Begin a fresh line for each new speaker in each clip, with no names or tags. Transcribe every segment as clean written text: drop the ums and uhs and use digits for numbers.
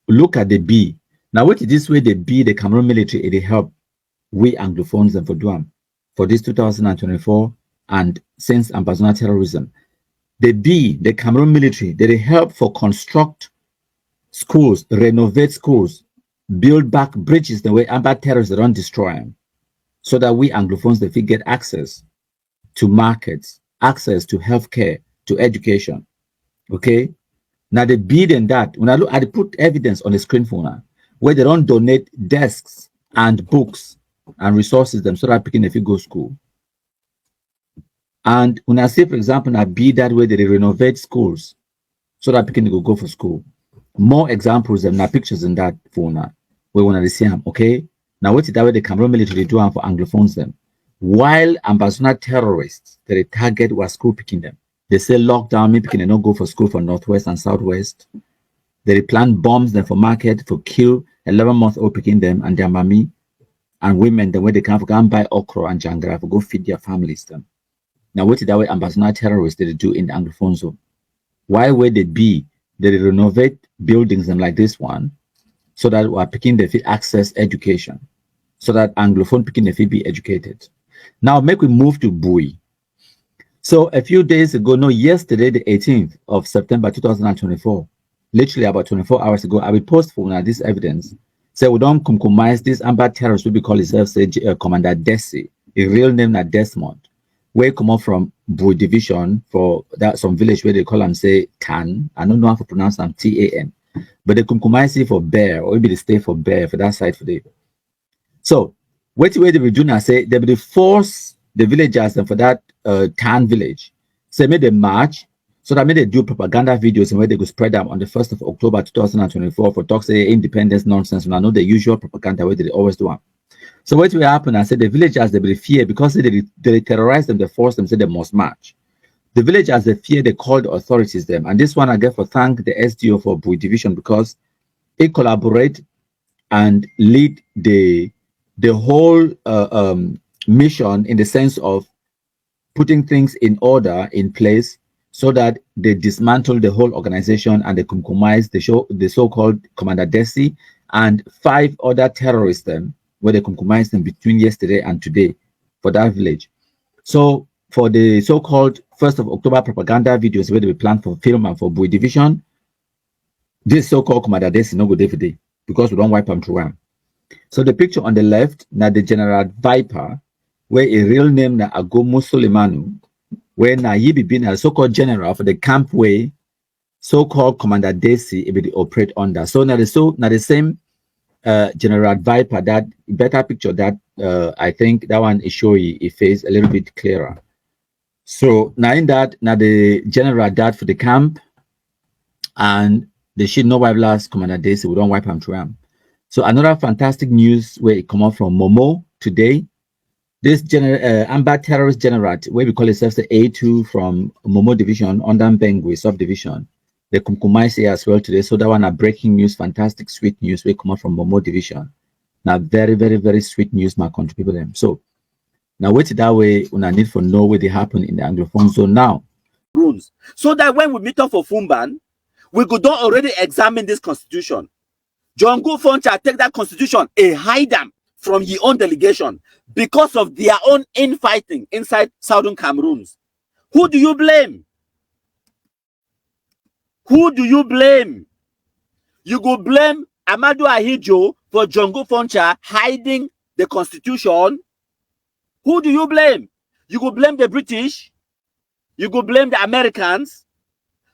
look at the B. Now, what is this way the B, the Cameroon military, it help we Anglophones and for Duam for this 2024 and since Ambazona terrorism. The B, the Cameroon military, they help for construct schools, renovate schools, build back bridges the way Amba terrorists don't destroy them, so that we Anglophones they get access to markets, access to healthcare, to education. Okay. Now the bid in that, when I put evidence on the screen for now, where they don't donate desks and books and resources them so that picking if you go school. And when I say, for example, I be that way, they renovate schools so that picking go for school. More examples and pictures in that phone now. We want to see them, okay? Now what's that way the Cameroon military do for Anglophones them? While Ambazona terrorists, they target was school picking them. They say lockdown, maybe can not go for school for Northwest and Southwest. They plant bombs then for market for kill 11-month-old picking them and their mommy and women the way they can go and buy okra and jangra for go feed their families them. Now what is that way Ambazona terrorists they do in the Anglophone zone? Why would they be? They renovate buildings and like this one so that we are picking the fee access education, so that Anglophone picking the fee be educated. Now make we move to Bui. So a few days ago, no, yesterday, the 18th of September 2024, literally about 24 hours ago, I will post for now this evidence. So we don't compromise this Amba terrorist will be called himself say Commander Desi, a real name na Desmond, where he come up from Bui division for that some village where they call him say Tan. I don't know how to pronounce them TAN, but they compromise it for bear or maybe they stay for bear for that side for the. So what way they will do now say they will force the villagers and for that town village. So made a march so that made they do propaganda videos and where they could spread them on the 1st of October 2024 for talk say independence nonsense. And I know the usual propaganda where they always do. So what will happen? I said the villagers they will fear because they terrorize them, they force them, say they must march. The villagers they fear, they call the authorities them. And this one I get for thank the SDO for Bui division because it collaborate and lead the whole mission in the sense of putting things in order in place so that they dismantle the whole organization and they compromise the so-called Commander Desi and 5 other terrorists them where they compromise them between yesterday and today for that village. So for the so-called 1st of October propaganda videos where they be planned for film and for Bui division, this so-called Commander Desi no go day for day because we don't wipe them through them. So the picture on the left, now the General Viper, where a real name na Agomo Soleimanu, where na Yibi bin a so-called general for the camp way, so-called Commander Desi, it will operate under. So now the same General Viper, that better picture that I think that one is showing a face a little bit clearer. So now in that, now the general that for the camp, and they should know wipe last Commander Desi, we don't wipe him through him. So another fantastic news where it come out from Momo today. This Amba terrorist general, where we call itself the A2 from Momo division, under Bengui subdivision. They compromise here as well today. So that one are breaking news, fantastic sweet news where come out from Momo division. Now very, very, very sweet news my country people them. So now wait that way when I need for know where they happen in the Anglophone zone now.
Rules. So that when we meet up for Fumban, we could don't already examine this constitution. John Go Foncha take that constitution and hide them from your own delegation because of their own infighting inside Southern Cameroons. Who do you blame? Who do you blame? You go blame Amadou Ahijo for John Go Foncha hiding the constitution. Who do you blame? You go blame the British. You go blame the Americans.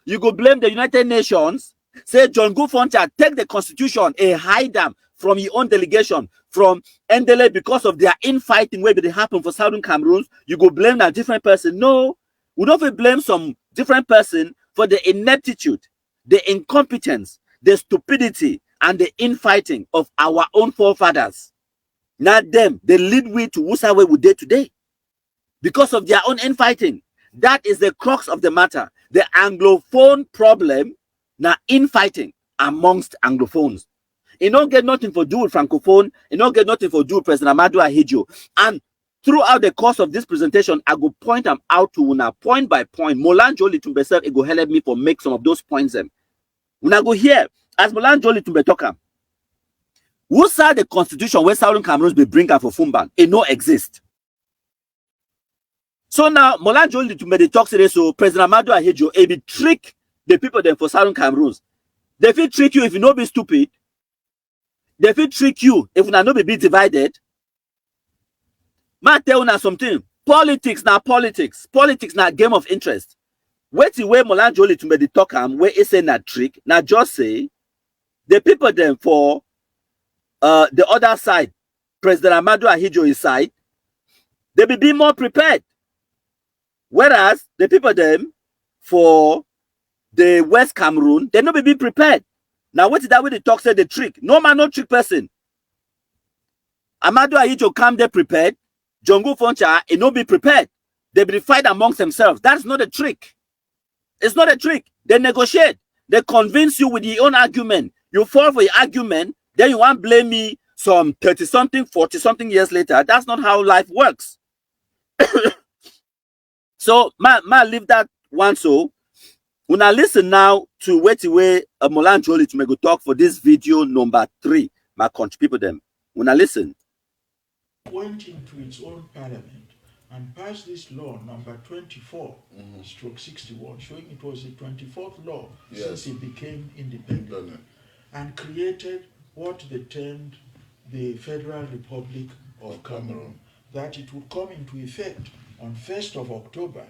You go blame the United Nations. Say John Go Foncha take the constitution and hide them from your own delegation from Ndele because of their infighting where they happen for Southern Cameroons. You go blame a different person. No, we don't blame some different person for the ineptitude, the incompetence, the stupidity, and the infighting of our own forefathers. Not them. They lead we to Wusawe we did today because of their own infighting. That is the crux of the matter. The Anglophone problem. Now, infighting amongst Anglophones. It don't get nothing for do with Francophone. It don't get nothing for do with President Amadou Ahijo. And throughout the course of this presentation, I go point them out to una point by point. Molanjo Litumbeself, it go help me for make some of those points them. When I go here, as Molan Jolly to be talking, who saw the constitution where Southern Cameroons be bring up for Fumban? It no exist. So now Molan Jolly to be talk today, so President Amadou Ahidjo, he be trick the people then for Southern Cameroons. They feel trick you if you no be stupid. They feel trick you if you not be divided. Man tell you something. Politics now politics. Politics now game of interest. Wait till where Molan Jolly to be talk where he say that trick. Now just say the people then for the other side, President Amadou Ahidjo's side, they will be more prepared. Whereas the people them for the West Cameroon, they not be prepared. Now what is that way they talk say the trick? No man, no trick person. Amadou Ahidjo come there prepared. Jongo Foncha, it not be prepared. They be fight amongst themselves. That's not a trick. It's not a trick. They negotiate. They convince you with your own argument. You fall for your argument. Then you want to blame me some 30-something, 40-something years later. That's not how life works. So, leave that one so. When I listen now to wait away Molan Jolly to make a talk for this video number 3, my country people them. When I listen.
Went into its own parliament and passed this law number 24 stroke 61, showing it was the 24th law since it became independent, and created what they termed the Federal Republic of Cameroon, that it would come into effect on 1st of October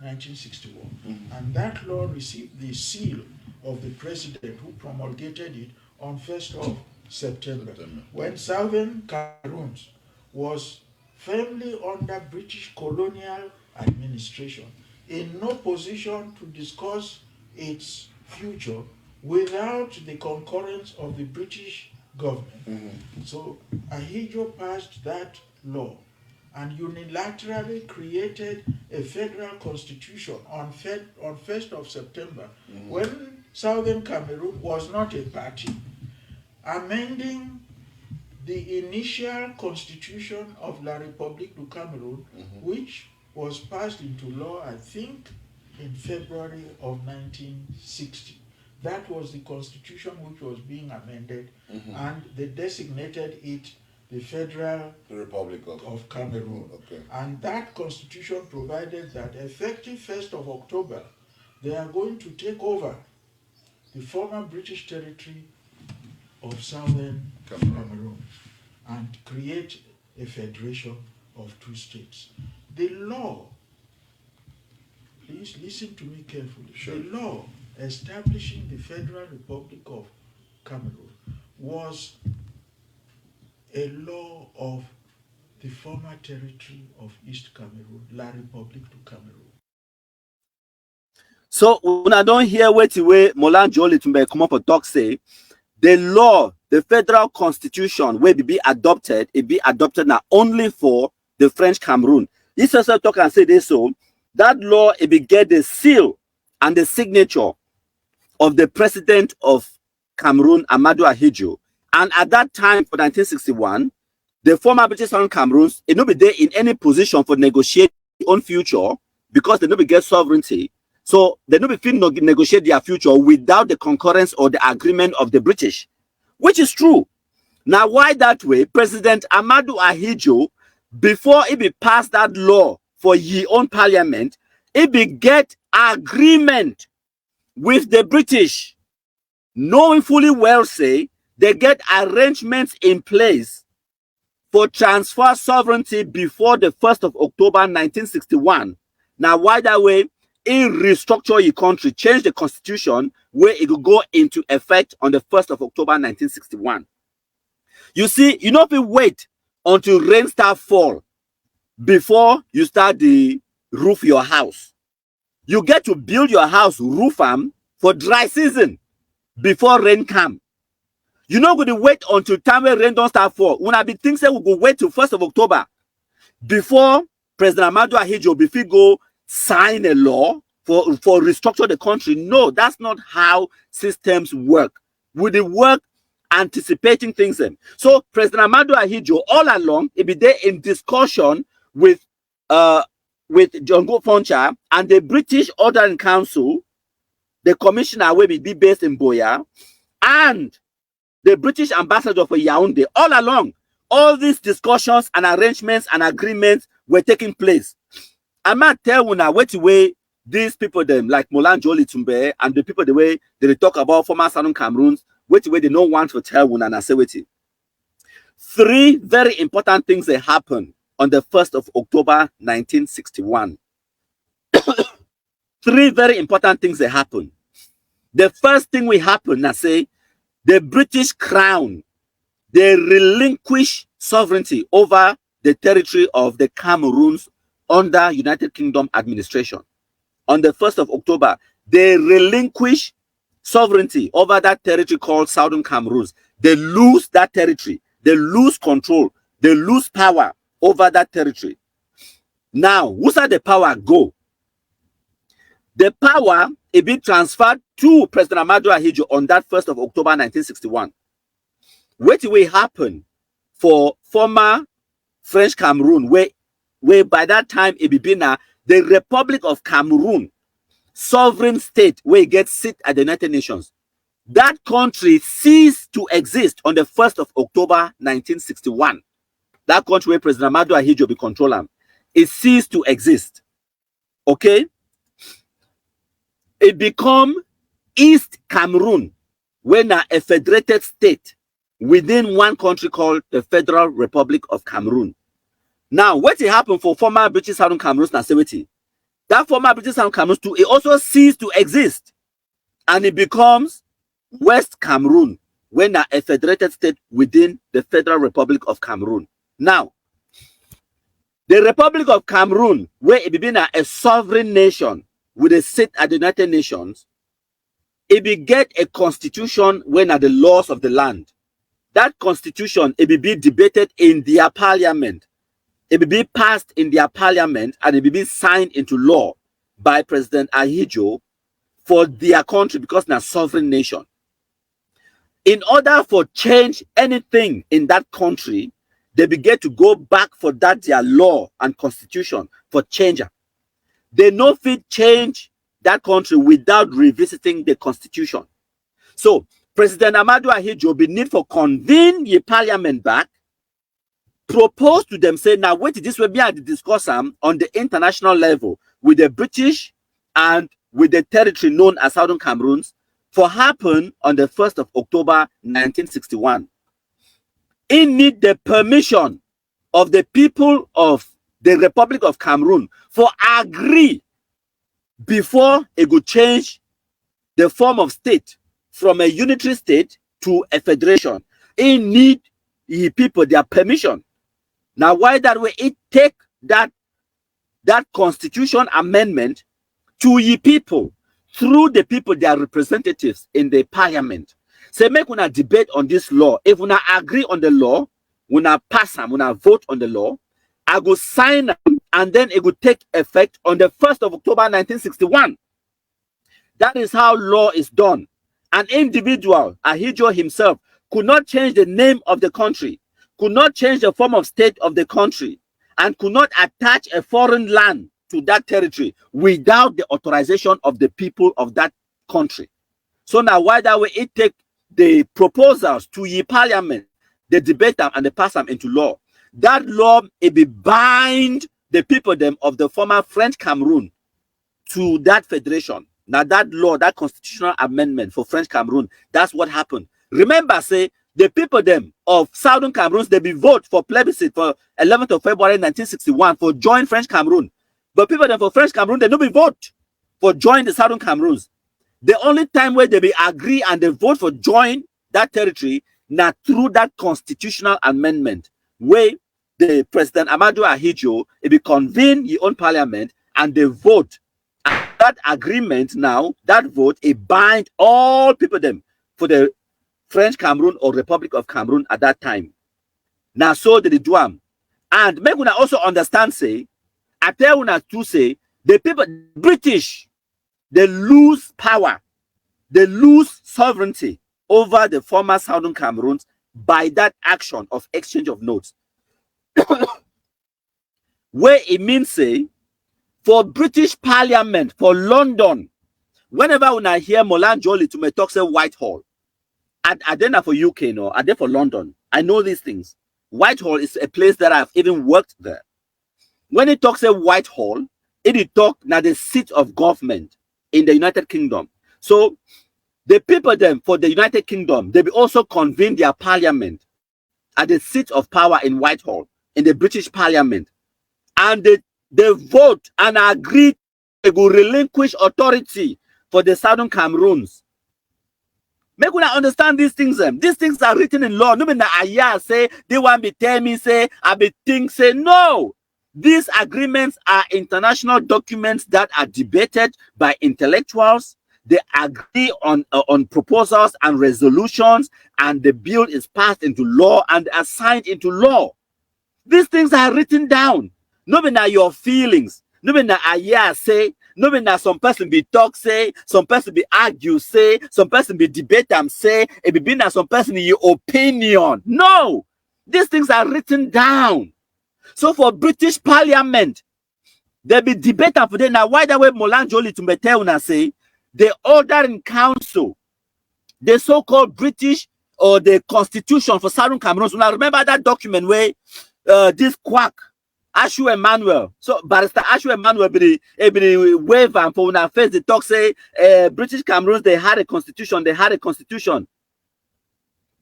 1961. And that law received the seal of the president who promulgated it on 1st of September. When Southern Cameroon was firmly under British colonial administration, in no position to discuss its future without the concurrence of the British government. So Ahidjo passed that law and unilaterally created a federal constitution on 1st of September, when Southern Cameroon was not a party, amending the initial constitution of La République du Cameroun, which was passed into law, I think, in February of 1960. That was the constitution which was being amended, and they designated it the Federal
Republic
of Cameroon.
Okay.
And that constitution provided that effective 1st of October, they are going to take over the former British territory of Southern Cameroon and create a federation of 2 states. The law, please listen to me carefully, the law establishing the Federal Republic of Cameroon was a law of the former territory of East Cameroon, La République du Cameroon.
So when I don't hear what the way Molan Jolly to come up and talk say, the law, the federal constitution will be adopted, it be adopted now only for the French Cameroon. This also talk and say this, so that law it be get the seal and the signature of the president of Cameroon, Amadou Ahidjo. And at that time, for 1961, the former British Cameroons, it not be there in any position for negotiate their own future because they not be get sovereignty. So they not be fit to negotiate their future without the concurrence or the agreement of the British, which is true. Now, why that way? President Amadou Ahidjo, before he be passed that law for ye own parliament, he be get agreement with the British, knowing fully well say they get arrangements in place for transfer sovereignty before the 1st of October 1961. Now, why that way? He restructure your country, change the constitution where it will go into effect on the 1st of October 1961. You see, you know, if you wait until rain start fall before you start the roof your house. You get to build your house roof for dry season before rain come. You know, going to wait until time when rain don't start fall. When I be thinking say we go wait till 1st of October before President Amadou Ahidjo before go sign a law for restructure the country. No, that's not how systems work. With the work anticipating things. So President Amadou Ahidjo all along it be there in discussion with Jongo Foncha and the British Ordering Council, the commissioner will be based in Boya. and the British ambassador for Yaoundé. All along, all these discussions and arrangements and agreements were taking place. I might tell you now, wait way these people them like Molan Joli Tumbe and the people the way they talk about former Southern Cameroons, wait way they don't want to tell you and I say wait. 3 very important things that happened on the 1st of October 1961. 3 very important things that happened. The first thing we happened, I say, the British Crown, they relinquish sovereignty over the territory of the Cameroons under United Kingdom administration. On the 1st of October, they relinquish sovereignty over that territory called Southern Cameroons. They lose that territory. They lose control. They lose power over that territory. Now, who's the power go? The power is being transferred to President Amadou Ahidjo on that 1st of October 1961. What will happen for former French Cameroon, where by that time it be the Republic of Cameroon, sovereign state, where it gets sit at the United Nations. That country ceased to exist on the 1st of October 1961. That country where President Amadou Ahidjo be controlling, it ceased to exist. Okay? It become East Cameroon, when a federated state within one country called the Federal Republic of Cameroon. Now, what happened for former British Southern Cameroon nationality? That former British Southern Cameroon too, it also ceased to exist, and it becomes West Cameroon, when a federated state within the Federal Republic of Cameroon. Now, the Republic of Cameroon, where it became a sovereign nation with a seat at the United Nations, it be get a constitution when are the laws of the land. That constitution, it be debated in their parliament. It be passed in their parliament and it be signed into law by President Ahidjo for their country because they're a sovereign nation. In order for change anything in that country, they begin to go back for that their law and constitution for change. They no fit change that country without revisiting the constitution. So President Amadou Ahidjo be need for convene the parliament back, propose to them, say, now wait, this will be at the discuss on the international level with the British and with the territory known as Southern Cameroons for happen on the 1st of October 1961. It need the permission of the people of the Republic of Cameroon for agree before it could change the form of state from a unitary state to a federation. It need the people their permission. Now, why that way? It take that constitution amendment to ye people through the people, their representatives in the parliament. Say, make una debate on this law. If una agree on the law, una pass them, una vote on the law, I go sign them, and then it will take effect on the 1st of October 1961. That is how law is done. An individual, Ahidjo himself, could not change the name of the country, could not change the form of state of the country, and could not attach a foreign land to that territory without the authorization of the people of that country. So now, why that way? It take the proposals to the parliament, they debate them and they pass them into law. That law, it be bind the people them of the former French Cameroon to that federation. Now that law, that constitutional amendment for French Cameroon, that's what happened. Remember, say, the people them of Southern Cameroons, they be vote for plebiscite for 11th of February 1961 for join French Cameroon. But people them for French Cameroon, they don't be vote for join the Southern Cameroons. The only time where they be agree and they vote for join that territory, now through that constitutional amendment, where the President Amadou Ahidjo, it be convene his own parliament and they vote. And that agreement now, that vote, it bind all people them for the French Cameroon or Republic of Cameroon at that time. Now, so did they do them. And make una also understand, say, I tell una to say, the people, British, they lose power, they lose sovereignty over the former Southern Cameroons by that action of exchange of notes. Where it means, say, for British Parliament, for London, whenever when I hear Molan Jolly to me talk say Whitehall, Are they not for UK? No, are they for London? I know these things. Whitehall is a place that I've even worked there. When it talks about Whitehall, it talk now the seat of government in the United Kingdom. So the people then for the United Kingdom, they will also convene their parliament at the seat of power in Whitehall, in the British Parliament. And they vote and agree they will relinquish authority for the Southern Cameroons. Make una understand these things. These things are written in law. No mean that I say they want me tell me say I be think say no. These agreements are international documents that are debated by intellectuals. They agree on proposals and resolutions, and the bill is passed into law and are signed into law. These things are written down. No be na your feelings. No be na I say. No be na some person be talk say. Some person be argue say. Some person be debate am say. It be na some person in your opinion. No, these things are written down. So for British Parliament, there be debate for them. Now, why that way Molanjoli to Meteuna say the order in council, the so-called British or the Constitution for Southern Cameroon. So now remember that document where this quack Ashu Emmanuel, so Barrister Ashu Emmanuel be the wave and for una face the talk say British Cameroons they had a constitution. They had a constitution.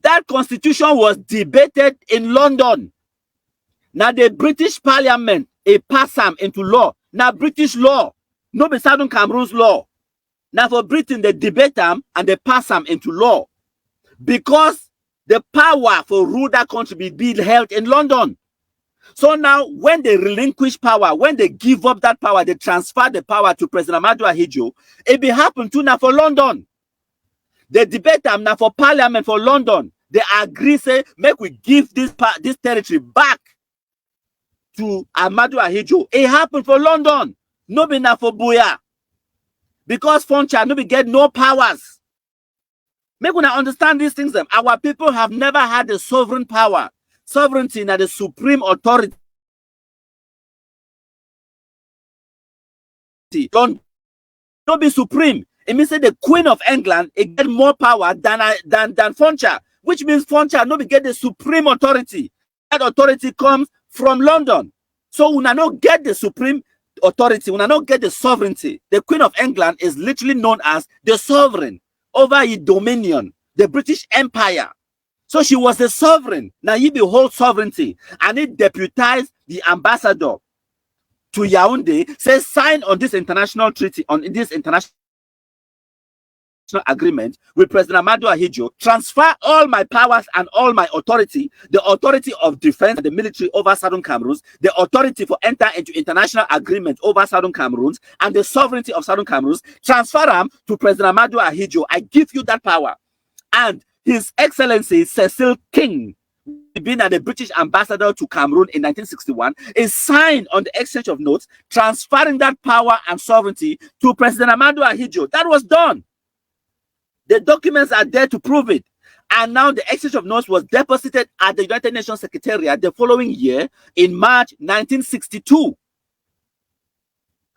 That constitution was debated in London. Now the British Parliament it pass them into law. Now British law, no be Southern Cameroon's law. Now for Britain they debate them and they pass them into law because the power for rule that country be held in London. So now when they relinquish power, when they give up that power, they transfer the power to President Amadou Ahidjo, it be happen to now for London. They debate them now for Parliament for London. They agree say make we give this territory back to Amadou Ahidjo. It happened for London. No be now for Buya. Because Foncha no be get no powers. Make una understand these things. Our people have never had the sovereign power. Sovereignty and the supreme authority. Don't be supreme. It means that the Queen of England it get more power than Foncha, which means Foncha no be get the supreme authority. That authority comes from London. So we not get the supreme authority. We not get the sovereignty. The Queen of England is literally known as the sovereign over its dominion, the British Empire. So she was the sovereign. Now you behold sovereignty, and it deputized the ambassador to Yaoundé, says sign on this international treaty, on this international agreement with President Amadou Ahidjo, transfer all my powers and all my authority, the authority of defense and the military over Southern Cameroons, the authority for enter into international agreement over Southern Cameroons, and the sovereignty of Southern Cameroons, transfer them to President Amadou Ahidjo. I give you that power. And His Excellency Cecil King, being the British ambassador to Cameroon in 1961, is signed on the exchange of notes, transferring that power and sovereignty to President Amadou Ahidjo. That was done. The documents are there to prove it. And now the exchange of notes was deposited at the United Nations Secretariat the following year in March 1962.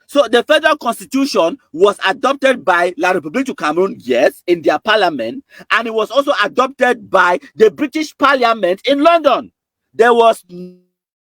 So the federal constitution was adopted by La République du Cameroon, yes, in their parliament, and it was also adopted by the British Parliament in London. There was no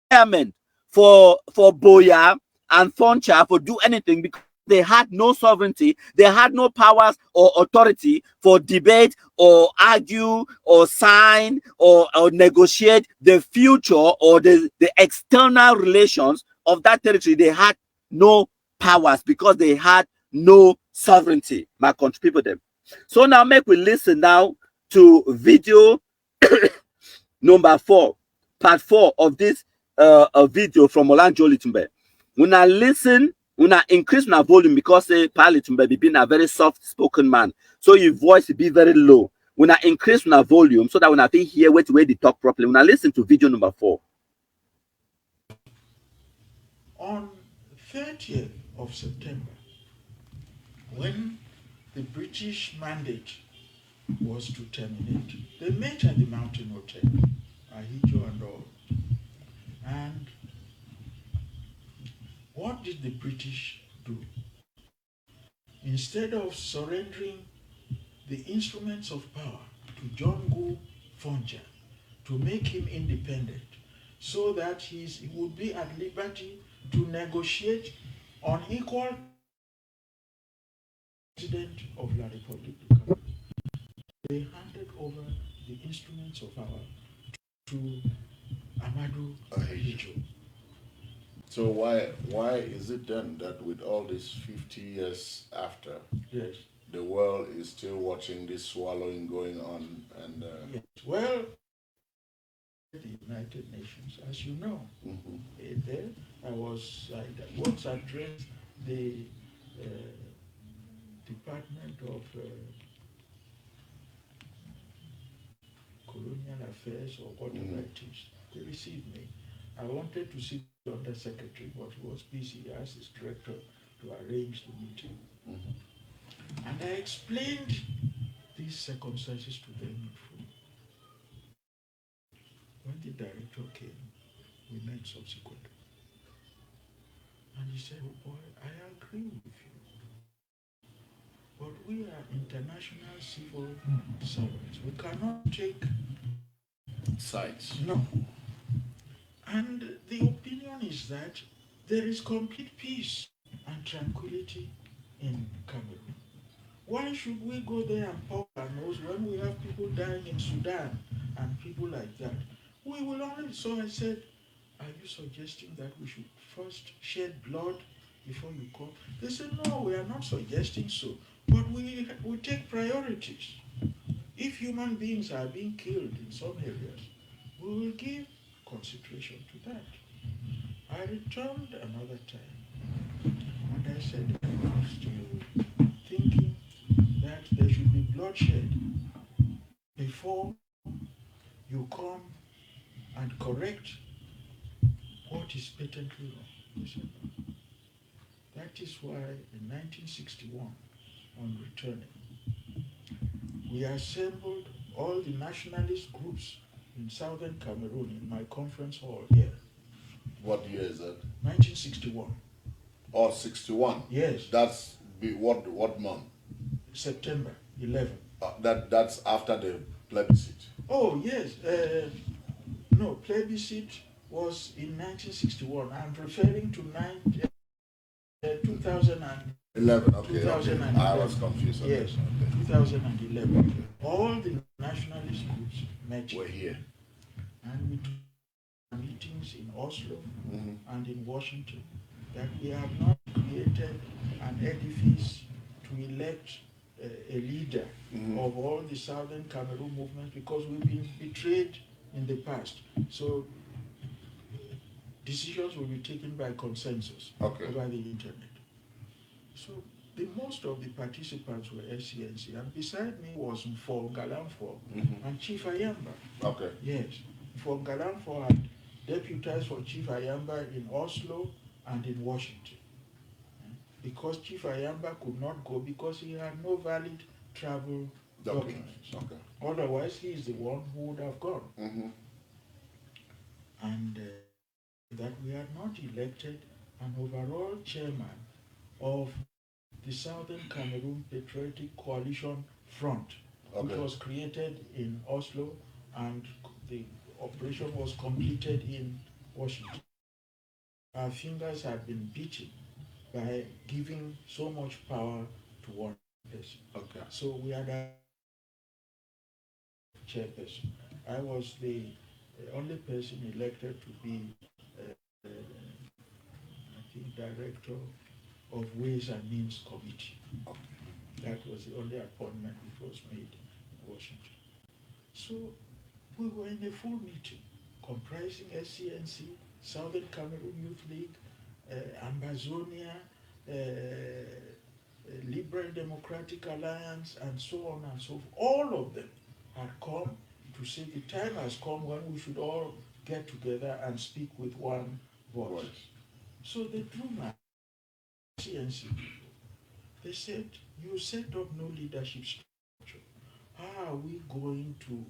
parliament for Boya and Foncha for do anything because they had no sovereignty, they had no powers or authority for debate or argue or sign or negotiate the future or the external relations of that territory. They had no powers because they had no sovereignty. My country people them. So now make we listen now to video number 4, part 4 of this video from Olanjoli Tumbe. When I listen, when I increase my volume because Pali Tumbe be being a very soft spoken man, so your voice will be very low. When I increase my volume so that when I think here where they talk properly, when I listen to video number 4.
On 30th of September, when the British mandate was to terminate, they met at the Mountain Hotel, Ahidjo and all. And what did the British do? Instead of surrendering the instruments of power to Jongo Fonja to make him independent so that he would be at liberty to negotiate on equal president of La Republic du Cameroon. They handed over the instruments of power to Amadou Ahidjo.
So why is it then that with all this 50 years after,
yes,
the world is still watching this swallowing going on? And
yes. Well, the United Nations, as you know, there I once addressed the Department of Colonial Affairs or whatever it is. They received me. I wanted to see the Under Secretary, but he was busy. He asked his director to arrange the meeting. And I explained these circumstances to them in full. When the director came, we met subsequently. And he said, "Oh boy, I agree with you. But we are international civil servants. We cannot take
sides.
No. And the opinion is that there is complete peace and tranquility in Cameroon. Why should we go there and poke our nose when we have people dying in Sudan and people like that? We will only." So I said, "Are you suggesting that we should first shed blood before you come?" They said, "No, we are not suggesting so. But we take priorities. If human beings are being killed in some areas, we will give consideration to that." I returned another time and I said, "I'm still thinking that there should be bloodshed before you come and correct what is patently wrong." He said, "No." That is why in 1961, on returning, we assembled all the nationalist groups in southern Cameroon in my conference hall here.
What year is that?
1961.
Oh, 61.
Yes.
That's what month?
September 11.
That's after the plebiscite.
Oh yes. No, plebiscite was in 1961. I'm referring to
2011. Okay.
2011.
I was confused.
Yes.
Okay.
2011. All the nationalist groups met
We're here.
and we took meetings in Oslo and in Washington that we have not created an edifice to elect a leader of all the southern Cameroon movements because we've been betrayed in the past. So decisions will be taken by consensus over the internet. So most of the participants were SCNC, and beside me was Mfo Galanfo and Chief Ayamba.
Okay.
Yes. Mfo Galanfo had deputized for Chief Ayamba in Oslo and in Washington. Because Chief Ayamba could not go because he had no valid travel documents.
Okay.
Otherwise, he is the one who would have gone. And that we had not elected an overall chairman of the Southern Cameroon Patriotic Coalition Front, which was created in Oslo and the operation was completed in Washington. Our fingers had been beaten by giving so much power to one person. So we had a chairperson. I was the only person elected to be, I think, director of Ways and Means Committee. That was the only appointment which was made in Washington. So we were in a full meeting comprising SCNC, Southern Cameroon Youth League, Ambazonia, Liberal Democratic Alliance, and so on and so forth. All of them had come to say the time has come when we should all get together and speak with one voice. So they drew my CNC people. They said, "You set up no leadership structure. How are we going to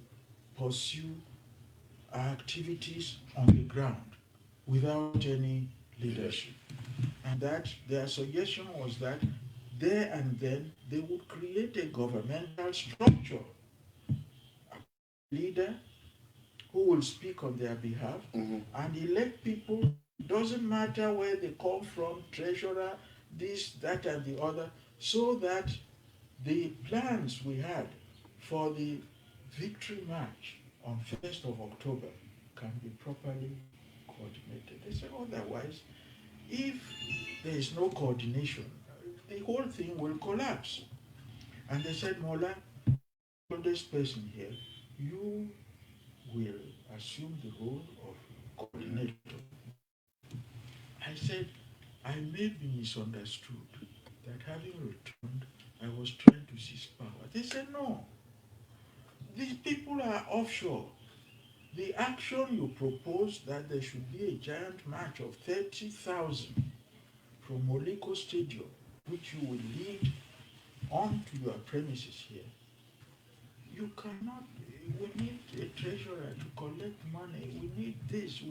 pursue our activities on the ground without any leadership?" And that their suggestion was that there and then they would create a governmental structure leader who will speak on their behalf and elect people. Doesn't matter where they come from, treasurer, this, that, and the other, so that the plans we had for the victory march on 1st of October can be properly coordinated. They say otherwise, if there is no coordination, the whole thing will collapse. And they said, Mola, oldest person here, you will assume the role of coordinator. I said, I may be misunderstood that having returned, I was trying to seize power. They said, no, these people are offshore. The action you proposed that there should be a giant march of 30,000 from Moliko Stadium, which you will lead onto your premises here. You cannot, we need a treasurer to collect money, we need this,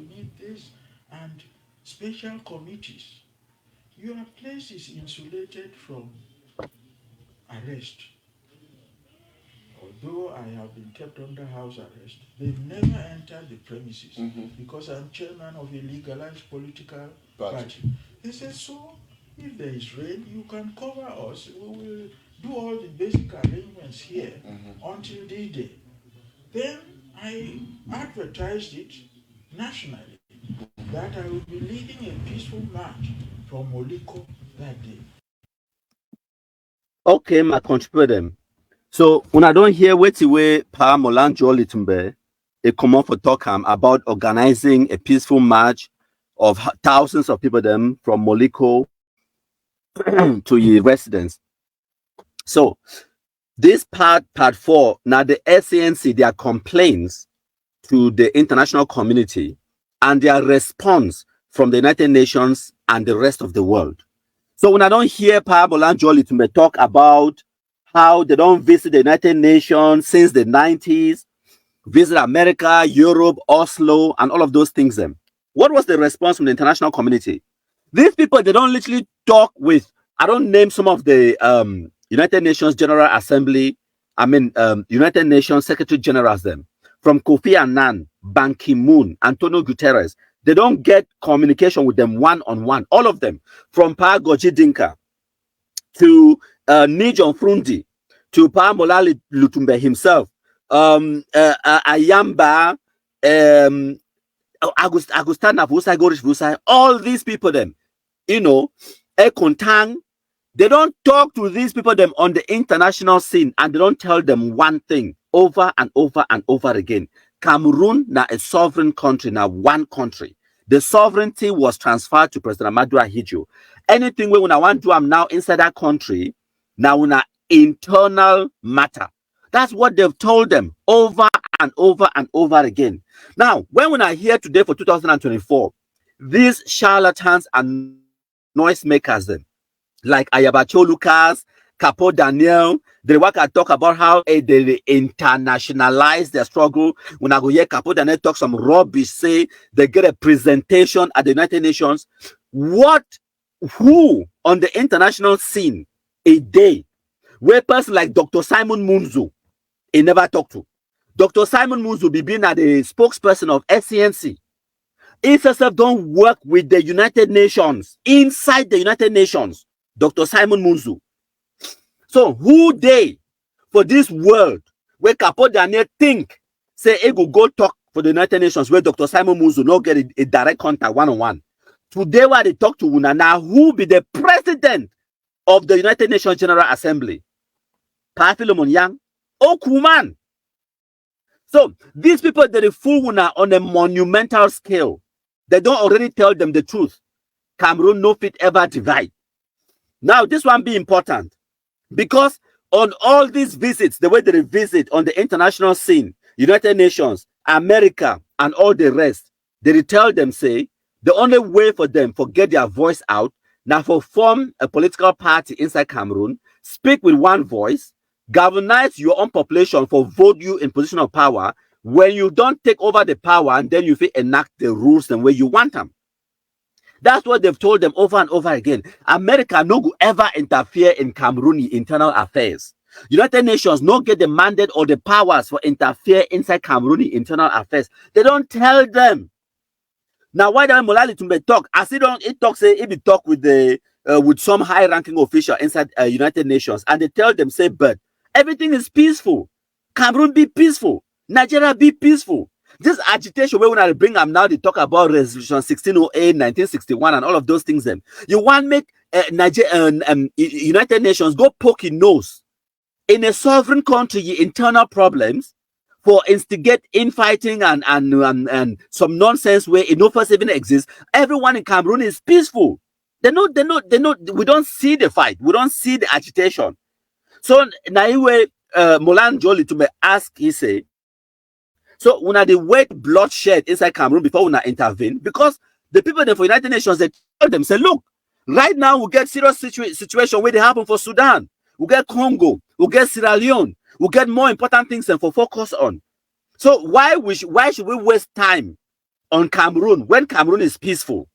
and special committees. Your place is insulated from arrest. Although I have been kept under house arrest, they've never entered the premises because I'm chairman of a legalized political party. They said, so if there is rain, you can cover us. We will do all the basic arrangements here until this day. Then I advertised it nationally that I will be leading a peaceful march from Moliko that day.
Okay, my contributor. So when I don't hear what way Pa Molanjo Litumbe, a common for Tokam about organizing a peaceful march of thousands of people them from Moliko to your residence. So this part 4, now the SANC, their complaints to the international community and their response from the United Nations and the rest of the world. So when I don't hear Pa Molanjo Litumbe talk about how they don't visit the United Nations since the 90s, visit America, Europe, Oslo, and all of those things. What was the response from the international community? These people, they don't literally talk with, I don't name some of the United Nations General Assembly, United Nations Secretary Generals them, from Kofi Annan, Ban Ki-moon, Antonio Guterres. They don't get communication with them one-on-one, all of them, from Pa Goji Dinka to Nijon Frundi, to Pa Molali Lutumbe himself, Ayamba, Agustana Vusai, Gorish Vusai, all these people them, Ekontang, they don't talk to these people them on the international scene, and they don't tell them one thing over and over and over again. Cameroon na a sovereign country, now one country. The sovereignty was transferred to President Amadou Ahidjo. Anything we want to do now inside that country, now in an internal matter. That's what they've told them over and over and over again. Now, when I hear today for 2024, these charlatans and noisemakers, them, like Ayabacho Lucas, Capo Daniel, they work and talk about how they internationalize their struggle. When I go hear Capo Daniel talk some rubbish, say they get a presentation at the United Nations. Who on the international scene a day where a person like Dr. Simon Munzu, he never talked to. Dr. Simon Munzu be being at the spokesperson of SCNC. SSF don't work with the United Nations, inside the United Nations, Dr. Simon Munzu. So who they for this world where Capo Daniel think say he go talk for the United Nations where Dr. Simon Munzu no get a direct contact one-on-one. Today where they talk to Unana, who be the president of the United Nations General Assembly? Pa Philemon Yang, Okuman. So these people they fool Una on a monumental scale. They don't already tell them the truth. Cameroon no fit ever divide. Now this one be important. Because on all these visits, the way they visit on the international scene, United Nations, America, and all the rest, they tell them, say, the only way for them to get their voice out, now for form a political party inside Cameroon, speak with one voice, galvanize your own population for vote you in position of power. When you don't take over the power, and then you feel enact the rules the way you want them. That's what they've told them over and over again. America no go ever interfere in Cameroon internal affairs. United Nations not get the mandate or the powers for interfere inside Camerooni internal affairs. They don't tell them. Now, why don't Molali Tumbe talk? As it talks, it be talk with the with some high-ranking official inside United Nations, and they tell them, say, but everything is peaceful. Cameroon be peaceful. Nigeria be peaceful. This agitation where when I bring them now, they talk about Resolution 1608, 1961, and all of those things. Them you want make United Nations go poke your nose in a sovereign country internal problems for instigate infighting and some nonsense where enough even exists. Everyone in Cameroon is peaceful. They know. We don't see the fight. We don't see the agitation. So Naiwe Molan Joli to me ask, he say, so when they wait bloodshed inside Cameroon before we intervene, because the people there for United Nations, they tell them, say, look, right now we get serious situation where they happen for Sudan, we get Congo, we get Sierra Leone, we get more important things than for focus on. So why should we waste time on Cameroon when Cameroon is peaceful?